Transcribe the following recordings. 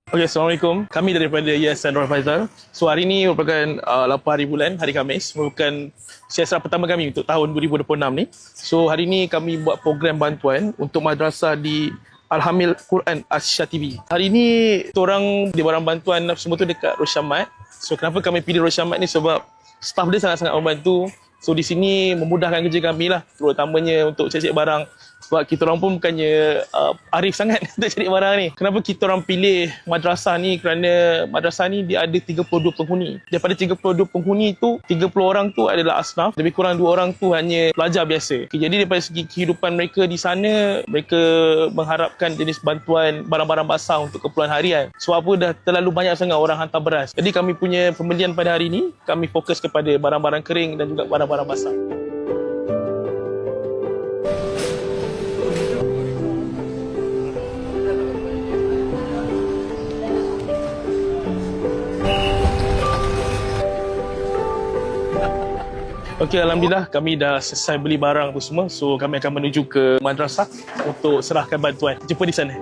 Okay, Assalamualaikum. Kami daripada Yayasan Roy Faizal. So hari ini merupakan 8 hari bulan, hari Khamis. Merupakan siasat pertama kami untuk tahun 2026 ni. So hari ini kami buat program bantuan untuk madrasah di Al-Hamil Quran Asy-Syatibi. Hari ini orang di barang bantuan semua tu dekat Rosyamat. So kenapa kami pilih Rosyamat ni sebab staff dia sangat-sangat membantu. So di sini memudahkan kerja kami lah, terutamanya untuk cek-cek barang. Sebab kita orang pun bukannya arif sangat untuk cari barang ni. Kenapa kita orang pilih madrasah ni? Kerana madrasah ni dia ada 32 penghuni. Daripada 32 penghuni tu, 30 orang tu adalah asnaf. Lebih kurang 2 orang tu hanya pelajar biasa. Okay, jadi daripada segi kehidupan mereka di sana, mereka mengharapkan jenis bantuan barang-barang basah untuk keperluan harian. Sebab apa dah terlalu banyak sangat orang hantar beras. Jadi kami punya pembelian pada hari ini, kami fokus kepada barang-barang kering dan juga barang-barang basah. Okey, Alhamdulillah kami dah selesai beli barang tu semua. So kami akan menuju ke madrasah untuk serahkan bantuan. Jumpa di sana.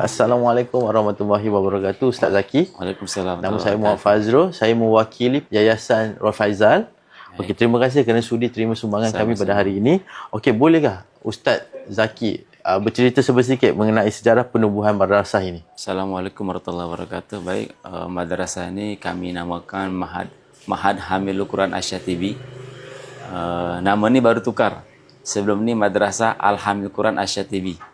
Assalamualaikum warahmatullahi wabarakatuh. Ustaz Zaki. Waalaikumsalam. Nama saya Muhammad Fazrul. Saya mewakili Yayasan Roy Faizal. Okey, terima kasih kerana sudi terima sumbangan kami pada hari ini. Okey, bolehkah Ustaz Zaki bercerita sedikit mengenai sejarah penubuhan madrasah ini? Assalamualaikum warahmatullahi wabarakatuh. Baik, madrasah ini kami namakan Mahad Hamilul Quran Asy-Syatibi. Nama ni baru tukar. Sebelum ni Madrasah Al-Hamil Quran Asy-Syatibi.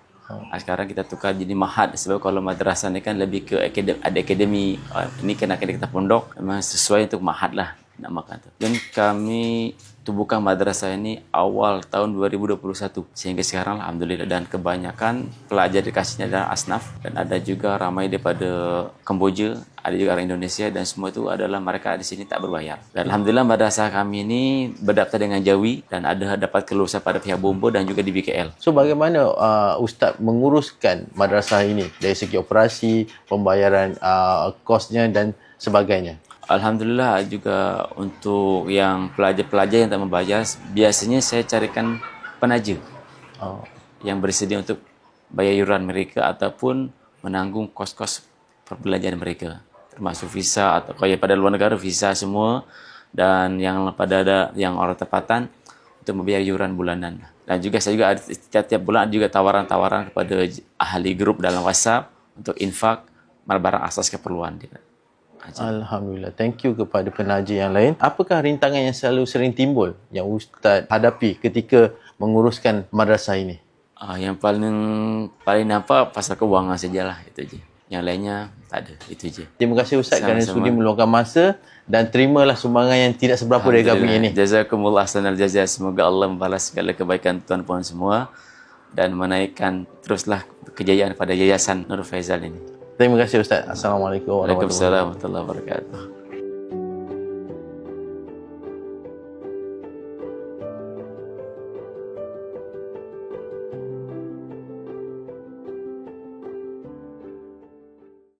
Sekarang kita tukar jadi Mahad sebab kalau madrasah ni kan lebih ke akademi. Ini kan akademi kita pondok, memang sesuai untuk Mahad lah namakan tu. Dan kami tubuhkan madrasah ini awal tahun 2021 sehingga sekarang alhamdulillah, dan kebanyakan pelajar dikasihnya adalah asnaf dan ada juga ramai daripada Kamboja, ada juga orang Indonesia, dan semua itu adalah mereka di sini tak berbayar. Dan alhamdulillah madrasah kami ini berdaftar dengan Jawi dan ada dapat kelulusan pada pihak Bombo dan juga di BKL. So bagaimana Ustaz menguruskan madrasah ini dari segi operasi, pembayaran kosnya dan sebagainya? Alhamdulillah, juga untuk yang pelajar-pelajar yang tak membayar, biasanya saya carikan penaja yang bersedia untuk bayar yuran mereka ataupun menanggung kos-kos perbelanjaan mereka, termasuk visa atau kalau pada luar negara visa semua, dan yang pada ada yang orang tempatan untuk membayar yuran bulanan. Dan juga saya juga ada, setiap bulan ada juga tawaran-tawaran kepada ahli grup dalam WhatsApp untuk infak barang asas keperluan dia. Alhamdulillah. Thank you kepada penaja yang lain. Apakah rintangan yang selalu sering timbul yang Ustaz hadapi ketika menguruskan madrasah ini? Yang paling nampak pasal keuangan sajalah, itu je. Yang lainnya tak ada, itu je. Terima kasih Ustaz kerana sudi meluangkan masa dan terimalah sumbangan yang tidak seberapa dari kami ini. Jazakumullah ahsanal jazaa. Semoga Allah membalas segala kebaikan tuan-puan semua dan menaikkan teruslah kejayaan pada Yayasan Nur Faizal ini. Terima kasih Ustaz. Assalamualaikum warahmatullahi wabarakatuh. Waalaikumsalam warahmatullahi wabarakatuh.